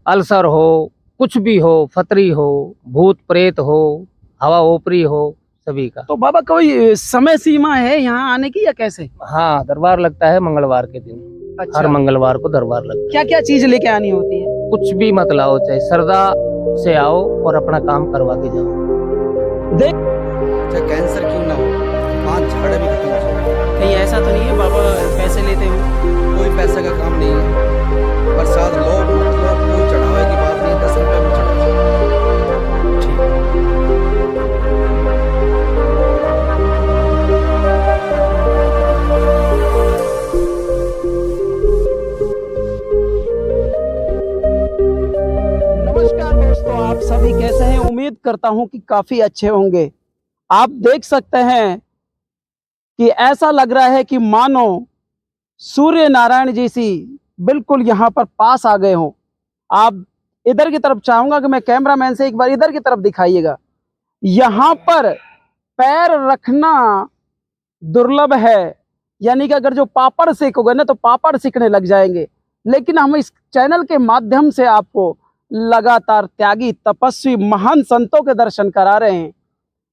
Ulcer हो, कुछ भी हो, फतरी हो, भूत प्रेत हो, हवा ओपरी हो, सभी का। तो बाबा कोई समय सीमा है यहाँ आने की या कैसे? हाँ, दरबार लगता है मंगलवार के दिन। हर अच्छा, मंगलवार को दरबार लगता है। क्या क्या चीज लेके आनी होती है? कुछ भी मत लाओ, चाहे श्रद्धा से आओ और अपना काम करवा के जाओ। चाहे कैंसर क्यों ना हो, 5 झाड़े भी खत्म हो जाए। कहीं ऐसा तो नहीं है बाबा पैसे लेते हो? कोई पैसे का काम नहीं है। प्रसाद लो मत लो, कोई चढ़ावे की बात नहीं, 10 रुपये में चढ़ा जाओ। नमस्कार दोस्तों, आप सभी कैसे हैं? उम्मीद करता हूं कि काफी अच्छे होंगे। आप देख सकते हैं कि ऐसा लग रहा है कि मानो सूर्य नारायण जी सी बिल्कुल यहाँ पर पास आ गए हों। आप इधर की तरफ चाहूंगा कि मैं कैमरामैन से एक बार इधर की तरफ दिखाइएगा। यहाँ पर पैर रखना दुर्लभ है, यानी कि अगर जो पापड़ सीखोगे ना तो पापड़ सीखने लग जाएंगे। लेकिन हम इस चैनल के माध्यम से आपको लगातार त्यागी तपस्वी महान संतों के दर्शन करा रहे हैं।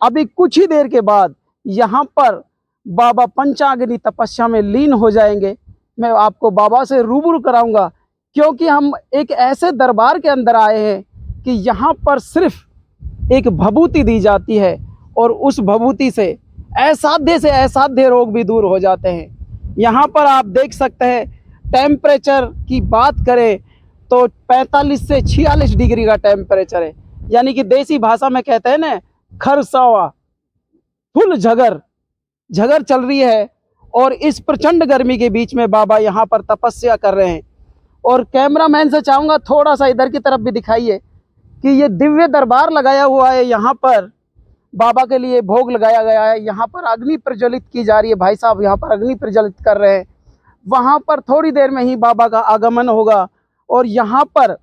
अभी कुछ ही देर के बाद यहाँ पर बाबा पंचाग्नि तपस्या में लीन हो जाएंगे। मैं आपको बाबा से रूबरू कराऊंगा, क्योंकि हम एक ऐसे दरबार के अंदर आए हैं कि यहाँ पर सिर्फ एक भभूति दी जाती है और उस भभूति से असाध्य रोग भी दूर हो जाते हैं। यहाँ पर आप देख सकते हैं, टेम्परेचर की बात करें तो 45 से 46 डिग्री का टेम्परेचर है, यानी कि देसी भाषा में कहते हैं ना खरसावा, फुल झगर चल रही है। और इस प्रचंड गर्मी के बीच में बाबा यहाँ पर तपस्या कर रहे हैं। और कैमरामैन से चाहूँगा थोड़ा सा इधर की तरफ भी दिखाइए कि ये दिव्य दरबार लगाया हुआ है। यहाँ पर बाबा के लिए भोग लगाया गया है, यहाँ पर अग्नि प्रज्वलित की जा रही है। भाई साहब यहाँ पर अग्नि प्रज्वलित कर रहे हैं। वहाँ पर थोड़ी देर में ही बाबा का आगमन होगा। और यहाँ पर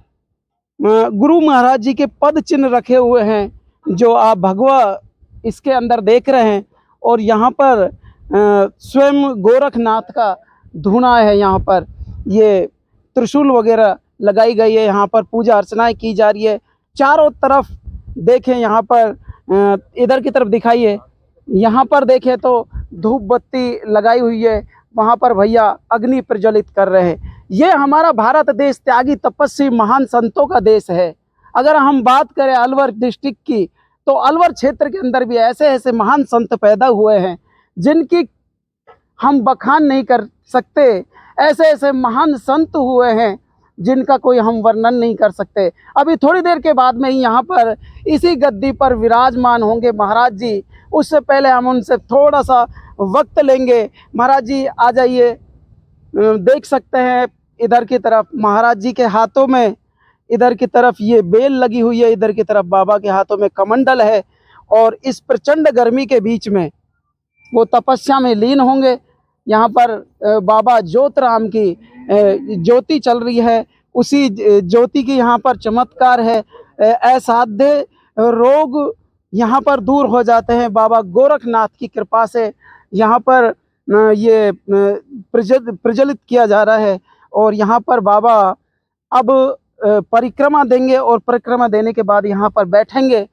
गुरु महाराज जी के पद चिन्ह रखे हुए हैं, जो आप भगवा इसके अंदर देख रहे हैं। और यहाँ पर स्वयं गोरखनाथ का धूना है। यहाँ पर ये त्रिशूल वगैरह लगाई गई है, यहाँ पर पूजा अर्चनाएं की जा रही है। चारों तरफ देखें, यहाँ पर इधर की तरफ दिखाइए, यहाँ पर देखें तो धूप बत्ती लगाई हुई है। वहाँ पर भैया अग्नि प्रज्वलित कर रहे हैं। ये हमारा भारत देश त्यागी तपस्वी महान संतों का देश है। अगर हम बात करें अलवर डिस्ट्रिक्ट की, तो अलवर क्षेत्र के अंदर भी ऐसे ऐसे महान संत पैदा हुए हैं जिनकी हम बखान नहीं कर सकते। ऐसे ऐसे महान संत हुए हैं जिनका कोई हम वर्णन नहीं कर सकते। अभी थोड़ी देर के बाद में ही यहाँ पर इसी गद्दी पर विराजमान होंगे महाराज जी। उससे पहले हम उनसे थोड़ा सा वक्त लेंगे। महाराज जी आ जाइए। देख सकते हैं इधर की तरफ महाराज जी के हाथों में, इधर की तरफ ये बेल लगी हुई है, इधर की तरफ बाबा के हाथों में कमंडल है। और इस प्रचंड गर्मी के बीच में वो तपस्या में लीन होंगे। यहाँ पर बाबा ज्योतराम की ज्योति चल रही है, उसी ज्योति की यहाँ पर चमत्कार है। असाध्य रोग यहाँ पर दूर हो जाते हैं बाबा गोरखनाथ की कृपा से। यहाँ पर ये प्रज्वलित किया जा रहा है। और यहाँ पर बाबा अब परिक्रमा देंगे और परिक्रमा देने के बाद यहाँ पर बैठेंगे।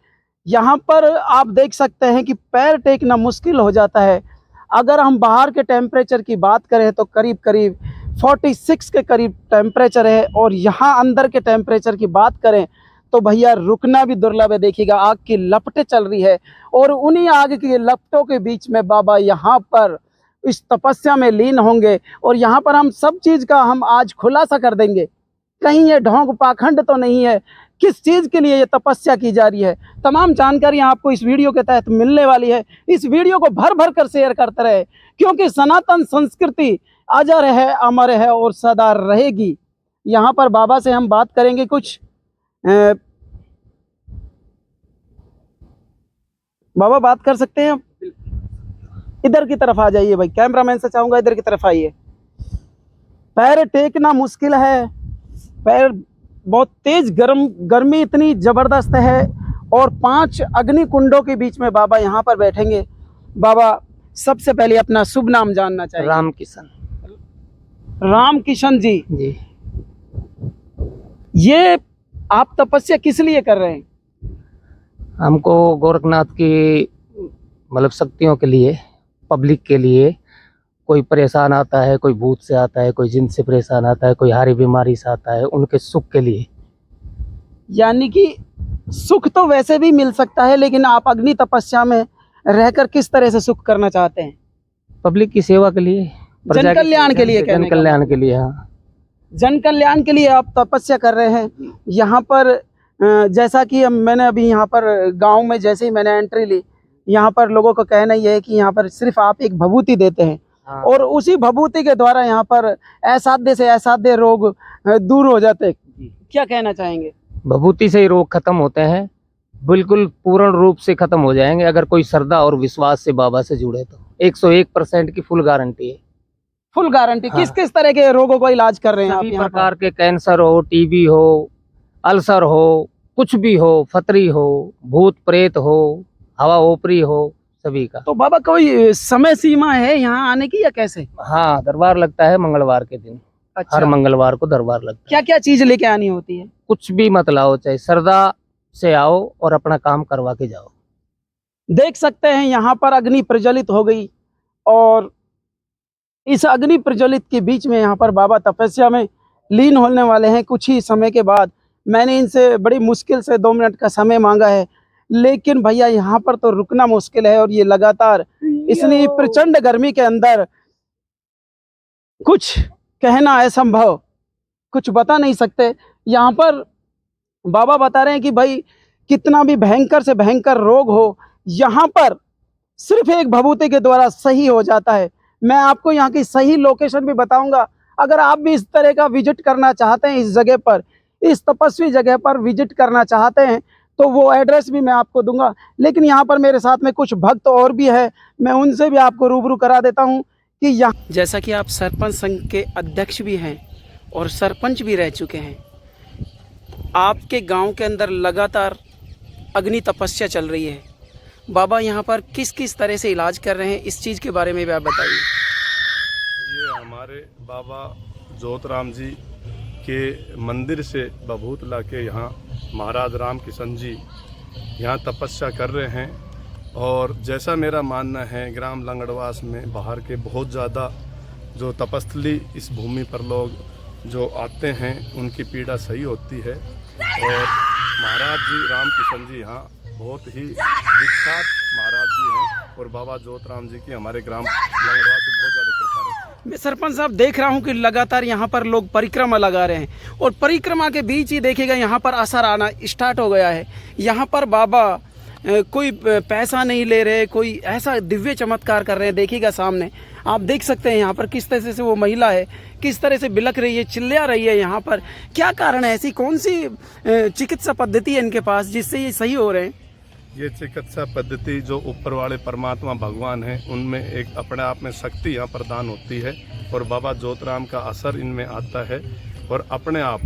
यहाँ पर आप देख सकते हैं कि पैर टेकना मुश्किल हो जाता है। अगर हम बाहर के टेम्परेचर की बात करें तो करीब करीब 46 के करीब टेम्परेचर है। और यहाँ अंदर के टेम्परेचर की बात करें तो भैया रुकना भी दुर्लभ है। देखिएगा आग की लपटें चल रही है, और उन्हीं आग की लपटों के बीच में बाबा यहाँ पर इस तपस्या में लीन होंगे। और यहाँ पर हम सब चीज़ का हम आज खुलासा कर देंगे। कहीं ये ढोंग पाखंड तो नहीं है, किस चीज़ के लिए ये तपस्या की जा रही है, तमाम जानकारी आपको इस वीडियो के तहत मिलने वाली है। इस वीडियो को भर भर कर शेयर करते रहे, क्योंकि सनातन संस्कृति अजर है, अमर है और सदा रहेगी। यहाँ पर बाबा से हम बात करेंगे कुछ। बाबा बात कर सकते हैं? इधर की तरफ आ जाइए भाई, कैमरामैन से चाहूँगा इधर की तरफ आइए। पैर टेकना मुश्किल है, पैर बहुत तेज गर्मी इतनी ज़बरदस्त है। और 5 अग्नि कुंडों के बीच में बाबा यहाँ पर बैठेंगे। बाबा सबसे पहले अपना शुभ नाम जानना चाहिए। राम किशन जी। जी। ये आप तपस्या किस लिए कर रहे हैं? हमको गोरखनाथ की मतलब शक्तियों के लिए, पब्लिक के लिए, कोई परेशान आता है, कोई भूत से आता है, कोई जिन से परेशान आता है, कोई हारी बीमारी से आता है, उनके सुख के लिए। यानी कि सुख तो वैसे भी मिल सकता है, लेकिन आप अग्नि तपस्या में रहकर किस तरह से सुख करना चाहते हैं? पब्लिक की सेवा के लिए, प्रजा जन कल्याण के लिए, जन कहने का कल्याण के लिए। हाँ, जन कल्याण के लिए आप तपस्या कर रहे हैं। यहाँ पर जैसा कि मैंने अभी यहाँ पर गांव में जैसे ही मैंने एंट्री ली, यहाँ पर लोगों का कहना ये है कि यहाँ पर सिर्फ आप एक भभूति देते हैं हाँ। और उसी भभूति के द्वारा यहाँ पर असाध्य से असाध्य रोग दूर हो जाते हैं। क्या कहना चाहेंगे? भभूति से ही रोग खत्म होते हैं, बिल्कुल पूर्ण रूप से खत्म हो जाएंगे अगर कोई श्रद्धा और विश्वास से बाबा से जुड़े तो। 101% की फुल गारंटी है। Full guarantee. हाँ। किस किस तरह के रोगों का इलाज कर रहे हैं आप सभी यहाँ प्रकार के, कैंसर हो, टीबी हो, अल्सर हो, कुछ भी हो, फतरी हो, भूत प्रेत हो, हवा ओपरी हो, सभी का। तो बाबा कोई समय सीमा है यहाँ आने की या कैसे? हाँ, दरबार लगता है मंगलवार के दिन। अच्छा, हर मंगलवार को दरबार लगता है। क्या क्या चीज लेके आनी होती है? कुछ भी मत लाओ, चाहे श्रद्धा से आओ और अपना काम करवा के जाओ। देख सकते हैं यहाँ पर अग्नि प्रज्वलित हो गई और इस अग्नि प्रज्वलित के बीच में यहाँ पर बाबा तपस्या में लीन होने वाले हैं कुछ ही समय के बाद। मैंने इनसे बड़ी मुश्किल से 2 मिनट का समय मांगा है, लेकिन भैया यहाँ पर तो रुकना मुश्किल है और ये लगातार इतनी प्रचंड गर्मी के अंदर कुछ कहना असंभव, कुछ बता नहीं सकते। यहाँ पर बाबा बता रहे हैं कि भाई कितना भी भयंकर से भयंकर रोग हो, यहाँ पर सिर्फ एक भभूति के द्वारा सही हो जाता है। मैं आपको यहाँ की सही लोकेशन भी बताऊंगा। अगर आप भी इस तरह का विजिट करना चाहते हैं, इस जगह पर, इस तपस्वी जगह पर विजिट करना चाहते हैं, तो वो एड्रेस भी मैं आपको दूंगा। लेकिन यहाँ पर मेरे साथ में कुछ भक्त और भी है, मैं उनसे भी आपको रूबरू करा देता हूँ कि यहाँ, जैसा कि आप सरपंच संघ के अध्यक्ष भी हैं और सरपंच भी रह चुके हैं, आपके गांव के अंदर लगातार अग्नि तपस्या चल रही है। बाबा यहाँ पर किस किस तरह से इलाज कर रहे हैं, इस चीज़ के बारे में भी आप बताइए। ये हमारे बाबा जोतराम जी के मंदिर से बभूत ला के यहाँ महाराज राम किशन जी यहाँ तपस्या कर रहे हैं। और जैसा मेरा मानना है, ग्राम लंगड़वास में बाहर के बहुत ज़्यादा जो तपस्थली इस भूमि पर लोग जो आते हैं, उनकी पीड़ा सही होती है। और महाराज जी राम किशन जी यहाँ बहुत ही विख्यात महाराज जी हैं और बाबा जोतराम जी की हमारे ग्राम लंगड़वास से बहुत ज़्यादा कृपा रहती है। मैं सरपंच साहब देख रहा हूँ कि लगातार यहाँ पर लोग परिक्रमा लगा रहे हैं और परिक्रमा के बीच ही देखिएगा यहाँ पर असर आना स्टार्ट हो गया है। यहाँ पर बाबा कोई पैसा नहीं ले रहे, कोई ऐसा दिव्य चमत्कार कर रहे हैं। देखिएगा सामने आप देख सकते हैं यहाँ पर किस तरह से वो महिला है, किस तरह से बिलख रही है, चिल्ला रही है। यहाँ पर क्या कारण है, ऐसी कौन सी चिकित्सा पद्धति है इनके पास जिससे ये सही हो रहे हैं? ये चिकित्सा पद्धति जो ऊपर वाले परमात्मा भगवान हैं, उनमें एक अपने आप में शक्ति यहाँ प्रदान होती है और बाबा जोतराम का असर इनमें आता है। और अपने आप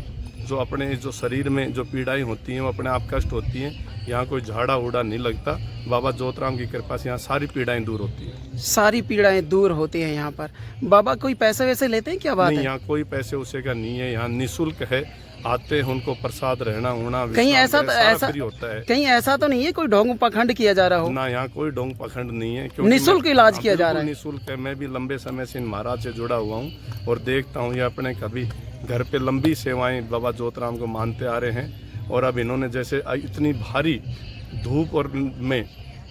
जो शरीर में जो पीड़ाएं होती हैं, वो अपने आप कष्ट होती हैं। यहाँ कोई झाड़ा उड़ा नहीं लगता। बाबा जोतराम की कृपा से यहाँ सारी पीड़ाएं दूर होती हैं। सारी पीड़ाएं दूर होती हैं यहाँ पर। बाबा कोई पैसे वैसे लेते हैं, क्या बात नहीं, है? यहाँ कोई पैसे उसे का नहीं है। यहाँ निःशुल्क है, आते हैं, उनको प्रसाद रहना होना कहीं ऐसा फ्री होता है। कहीं ऐसा तो नहीं है कोई ढोंग पखंड किया जा रहा हो? ना, यहाँ कोई ढोंग पखंड नहीं है, क्योंकि निःशुल्क इलाज किया जा रहा है। निःशुल्क है। मैं भी लंबे समय से इन महाराज से जुड़ा हुआ हूँ और देखता हूँ ये अपने कभी घर पे लंबी सेवाएं बाबा जोतराम को मानते आ रहे हैं। और अब इन्होंने जैसे इतनी भारी धूप और में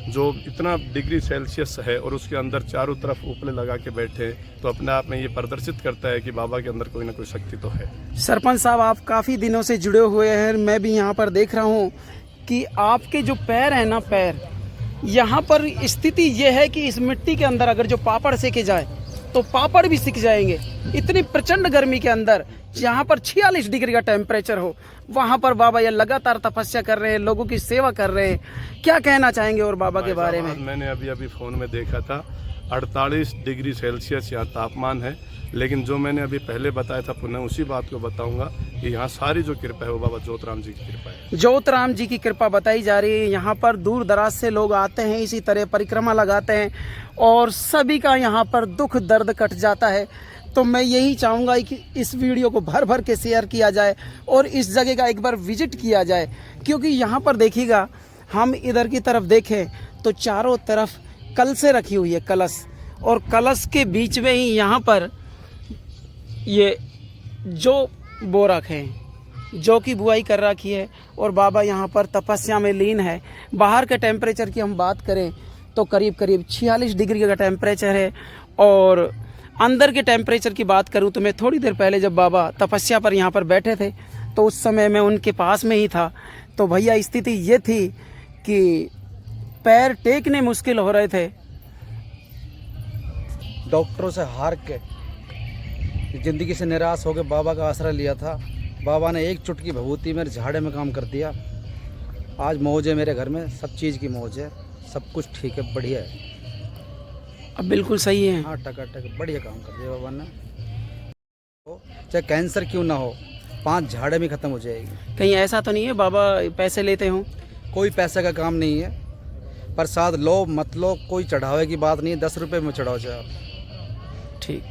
जो इतना डिग्री सेल्सियस है और उसके अंदर चारों तरफ उपले लगा के बैठे, तो अपने आप में ये प्रदर्शित करता है कि बाबा के अंदर कोई ना कोई शक्ति तो है। सरपंच साहब, आप काफ़ी दिनों से जुड़े हुए हैं। मैं भी यहाँ पर देख रहा हूँ कि आपके जो पैर हैं ना, पैर, यहाँ पर स्थिति ये है कि इस मिट्टी के अंदर अगर जो पापड़ सेके जाए तो पापड़ भी सिक जाएंगे। इतनी प्रचंड गर्मी के अंदर जहाँ पर 46 डिग्री का टेम्परेचर हो, वहाँ पर बाबा ये लगातार तपस्या कर रहे हैं, लोगों की सेवा कर रहे हैं। क्या कहना चाहेंगे और बाबा के बारे में? मैंने अभी फ़ोन में देखा था, 48 डिग्री सेल्सियस यहाँ तापमान है। लेकिन जो मैंने अभी पहले बताया था, पुनः उसी बात को बताऊंगा कि यहाँ सारी जो कृपा है वो बाबा जोतराम जी की कृपा है। जोतराम जी की कृपा बताई जा रही है। यहाँ पर दूर दराज से लोग आते हैं, इसी तरह परिक्रमा लगाते हैं और सभी का यहाँ पर दुख दर्द कट जाता है। तो मैं यही चाहूँगा कि इस वीडियो को भर भर के शेयर किया जाए और इस जगह का एक बार विजिट किया जाए, क्योंकि यहाँ पर देखिएगा, हम इधर की तरफ देखें तो चारों तरफ कलशें रखी हुई है, कलश, और कलश के बीच में ही यहाँ पर ये जो बो रखे हैं, जौ की बुआई कर रखी है, और बाबा यहाँ पर तपस्या में लीन है। बाहर के टेम्परेचर की हम बात करें तो करीब करीब 46 डिग्री का टेम्परेचर है, और अंदर के टेम्परेचर की बात करूँ तो मैं थोड़ी देर पहले जब बाबा तपस्या पर यहाँ पर बैठे थे तो उस समय मैं उनके पास में ही था। तो भैया स्थिति ये थी कि पैर टेकने मुश्किल हो रहे थे। डॉक्टरों से हार के ज़िंदगी से निराश होकर बाबा का आसरा लिया था। बाबा ने एक चुटकी भभूति मेरे झाड़े में काम कर दिया। आज मौज है मेरे घर में, सब चीज़ की मौज है, सब कुछ ठीक है, बढ़िया है। अब बिल्कुल सही है। हाँ, टका बढ़िया काम कर दिया बाबा ने। तो चाहे कैंसर क्यों ना हो, 5 झाड़े में ख़त्म हो जाएगी। कहीं ऐसा तो नहीं है बाबा पैसे लेते हों? कोई पैसे का काम नहीं है, प्रसाद लो मत लो, कोई चढ़ावे की बात नहीं है, 10 रुपये में चढ़ाओ चाहे। ठीक।